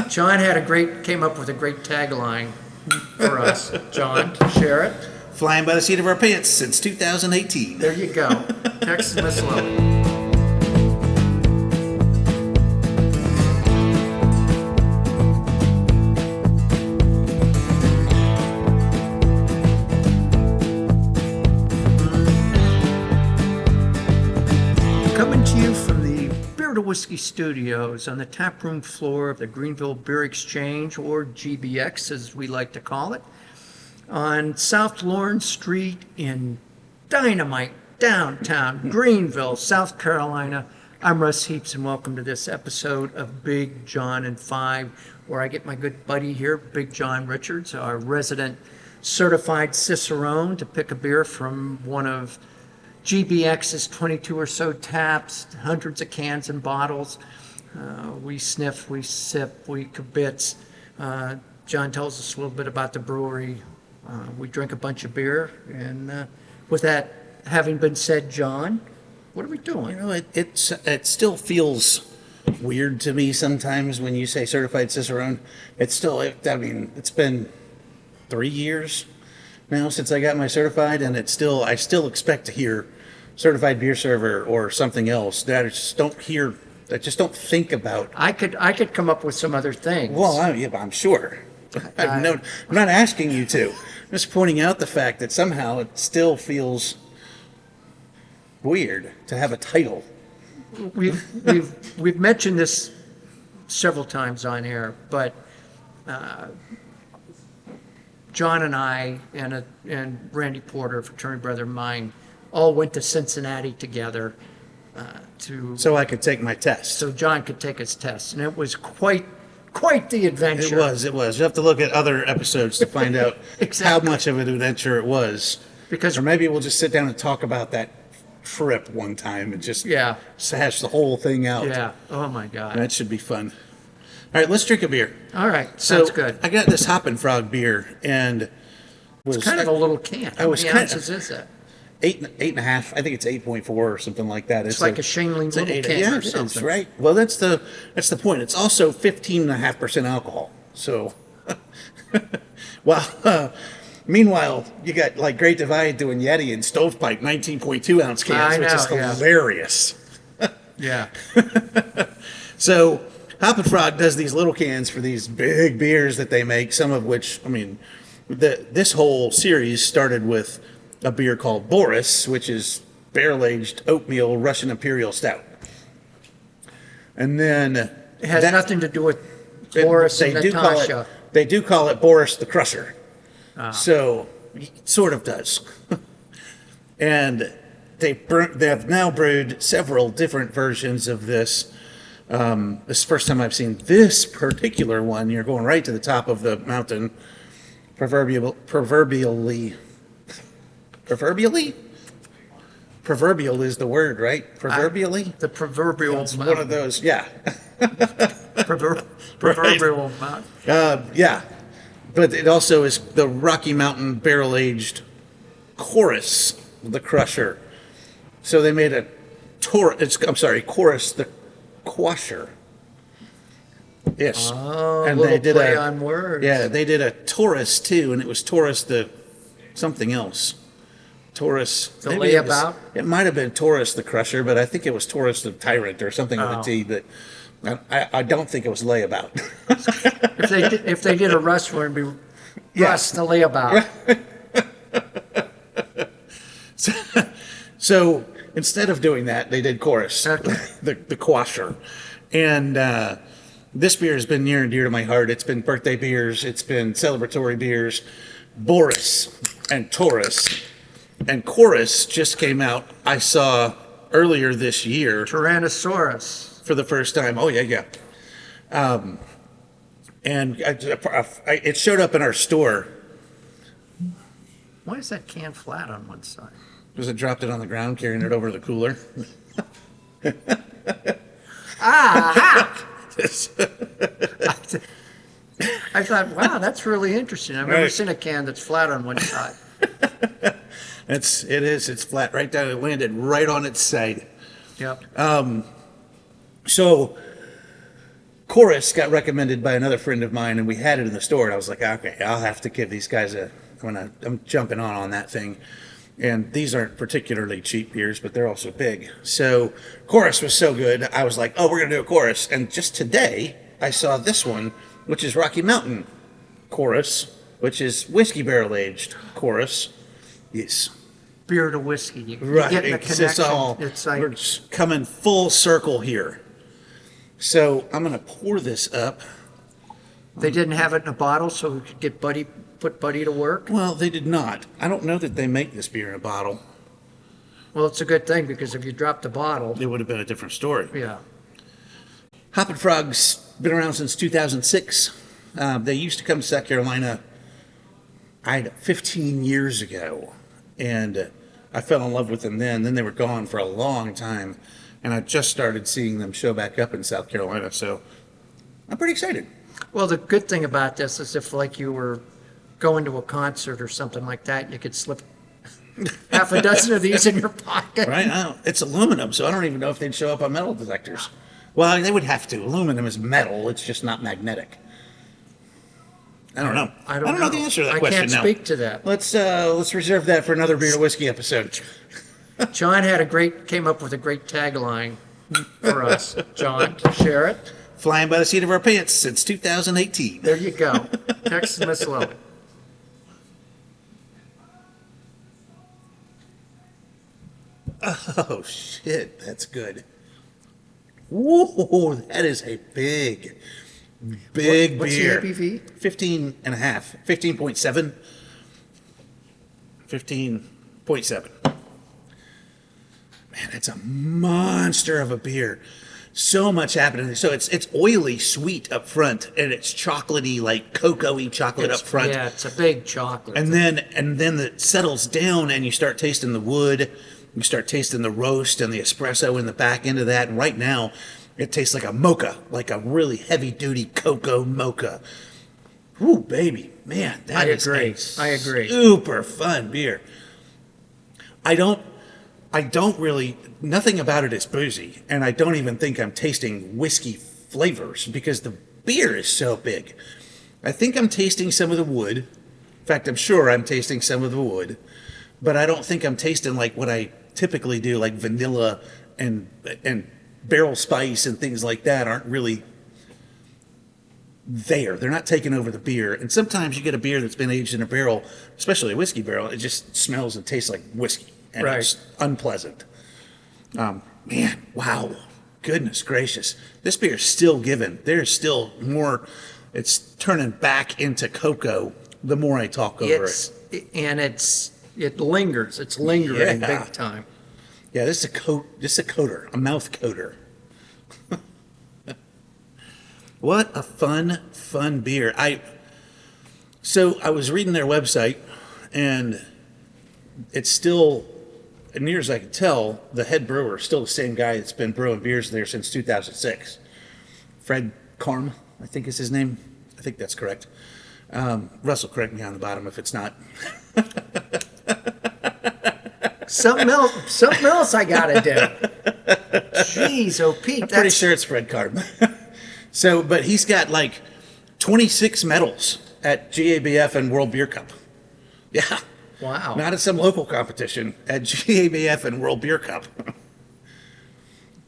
John came up with a great tagline for us. John, share it. Flying by the seat of our pants since 2018. There you go. Texas Miss Love. Coming to you from the Beer to Whiskey Studios on the taproom floor of the Greenville Beer Exchange, or GBX as we like to call it, on South Lawrence Street in dynamite downtown Greenville, South Carolina. I'm Russ Heaps, and welcome to this episode of Big John and Five, where I get my good buddy here, Big John Richards, our resident certified cicerone, to pick a beer from one of GBX's 22 or so taps, hundreds of cans and bottles. We sniff, we sip, we kibitz. John tells us a little bit about the brewery. We drink a bunch of beer. And with that having been said, John, what are we doing? You know, it still feels weird to me sometimes when you say certified cicerone. It's been 3 years now since I got my certified, and I still expect to hear certified beer server or something else that I just don't think about. I could come up with some other things. Well, I'm sure. I'm not asking you to. I'm just pointing out the fact that somehow it still feels weird to have a title. We've mentioned this several times on air, but John and I and Randy Porter, a fraternity brother of mine, all went to Cincinnati together so I could take my test. So John could take his test, and it was quite the adventure. It was. You have to look at other episodes to find out exactly how much of an adventure it was. Or maybe we'll just sit down and talk about that trip one time and just hash the whole thing out. Yeah. Oh my God. That should be fun. All right, let's drink a beer. All right, sounds good. I got this Hoppin beer, and it's kind of a little can. How many ounces is that? 8.5. I think it's 8.4 or something like that. It's like a Shangling little can or something. That's right. Well, that's the point. It's also 15.5% alcohol. So, meanwhile, you got like Great Divide doing Yeti and Stovepipe 19.2 ounce cans, which is hilarious. Yeah. So, Hoppin Frog does these little cans for these big beers that they make, some of which, this whole series started with a beer called Q.O.R.I.S, which is barrel-aged oatmeal Russian Imperial Stout. And then it has nothing to do with Boris and Natasha. They do call it Boris the Crusher. So, it sort of does. And they have now brewed several different versions of this. This is the first time I've seen this particular one. You're going right to the top of the mountain. Proverbially? Proverbial is the word, right? Proverbially? The proverbial It's one of those, yeah. Proverbial mountain. Yeah. But it also is the Rocky Mountain barrel-aged Q.O.R.I.S, the Crusher. So they made Q.O.R.I.S the Quasher. Yes. Oh, and they did play on words. Yeah, they did a Taurus too, and it was Taurus the something else. Taurus. The layabout? It might have been Taurus the Crusher, but I think it was Taurus the Tyrant or something with a T. But I don't think it was layabout. if they did a Russ one, it'd be Russ the layabout. So instead of doing that, they did Q.O.R.I.S, the Quasher. And this beer has been near and dear to my heart. It's been birthday beers. It's been celebratory beers. Boris and Taurus. And Q.O.R.I.S just came out, I saw earlier this year. Tyrannosaurus. For the first time. Oh, yeah. And it showed up in our store. Why is that can flat on one side? Because I dropped it on the ground, carrying it over the cooler. I thought, wow, that's really interesting. I've never seen a can that's flat on one side. It's flat right down. It landed right on its side. Yep. So Q.O.R.I.S got recommended by another friend of mine, and we had it in the store. And I was like, okay, I'll have to give these guys I'm jumping on that thing. And these aren't particularly cheap beers, but they're also big. So Q.O.R.I.S was so good, I was like, oh, we're going to do a Q.O.R.I.S. And just today, I saw this one, which is Rocky Mountain Q.O.R.I.S, which is whiskey barrel aged Q.O.R.I.S. Yes. Beer to whiskey. You Right. get the connection. It's like we're just coming full circle here. So I'm going to pour this up. they didn't have it in a bottle, so we could get put Buddy to work. Well, they did not. I don't know that they make this beer in a bottle. Well, it's a good thing, because if you dropped the bottle, It would have been a different story. yeah. Hoppin Frog's been around since 2006. They used to come to South Carolina 15 years ago, and I fell in love with them then. Then they were gone for a long time, and I just started seeing them show back up in South Carolina, so I'm pretty excited. Well, the good thing about this is if, like, you were going to a concert or something like that, you could slip half a dozen of these in your pocket. Right? It's aluminum, so I don't even know if they'd show up on metal detectors. Well, they would have to. Aluminum is metal. It's just not magnetic. I don't know. I don't know the answer to that I question can't now. speak to that. Let's reserve that for another beer to whiskey episode. John came up with a great tagline for us. John, share it. Flying by the seat of our pants since 2018. There you go. Text Miss Lily. Oh shit, that's good. Whoa, that is a big What's beer. the ABV? 15 and a half. 15.7. 15.7. Man, that's a monster of a beer. So much happening. So it's oily sweet up front, and it's chocolatey, like cocoa-y chocolate up front. Yeah, it's a big chocolate. And then it settles down, and you start tasting the wood. You start tasting the roast and the espresso in the back end of that. And right now, it tastes like a mocha, like a really heavy-duty cocoa mocha. Ooh, baby, man, that is I agree. super fun beer. I don't really, nothing about it is boozy, and I don't even think I'm tasting whiskey flavors because the beer is so big. I think I'm tasting some of the wood. In fact, I'm sure I'm tasting some of the wood, but I don't think I'm tasting like what I typically do, like vanilla and barrel spice and things like that aren't really there. They're not taking over the beer. And sometimes you get a beer that's been aged in a barrel, especially a whiskey barrel, it just smells and tastes like whiskey. And Right. It's unpleasant. Man, wow. Goodness gracious. This beer is still giving. There's still more. It's turning back into cocoa the more I talk over it. It lingers. It's lingering Yeah. big time. Yeah, this is a coater, a mouth coater. What a fun beer. So I was reading their website, and it's still, as near as I can tell, the head brewer is still the same guy that's been brewing beers there since 2006. Fred Karm, I think is his name. I think that's correct. Russell, correct me on the bottom if it's not. Something else I gotta do. Jeez, oh Pete, I'm pretty sure it's Fred Karm. So, but he's got like 26 medals at GABF and World Beer Cup. Yeah. Wow. Not at some local competition, at GABF and World Beer Cup.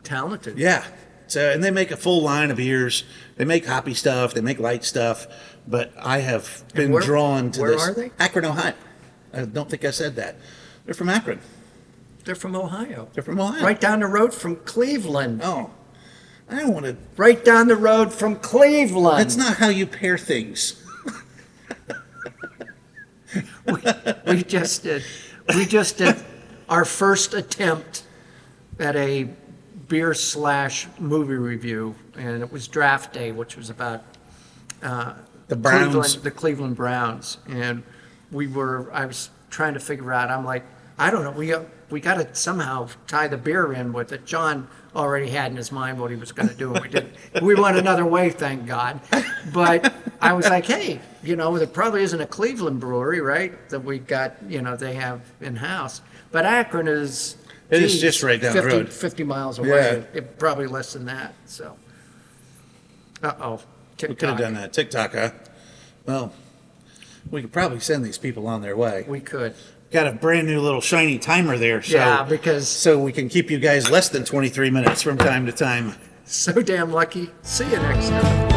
Talented. Yeah. So, and they make a full line of beers. They make hoppy stuff. They make light stuff. But I have been drawn to where this. are they? Akron, Ohio. I don't think I said that. They're from Akron. They're from Ohio. They're from Ohio. Right down the road from Cleveland. Oh, I don't want to. Right down the road from Cleveland. That's not how you pair things. We just did our first attempt at a beer/movie review, and it was draft day, which was about The Browns. the Cleveland Browns, and I was trying to figure out. I'm like, I don't know. We got to somehow tie the beer in with it. John already had in his mind what he was going to do, and we didn't. We went another way, thank God. But I was like, hey, there probably isn't a Cleveland brewery, right? That we got, they have in house. But Akron is. It is just right down the road. 50 miles away. Yeah. Probably less than that. So. Uh-oh. We could have done that. TikTok, huh? Well, we could probably send these people on their way. We could. Got a brand new little shiny timer there, so Yeah, because so we can keep you guys less than 23 minutes from time to time. so damn lucky. See you next time.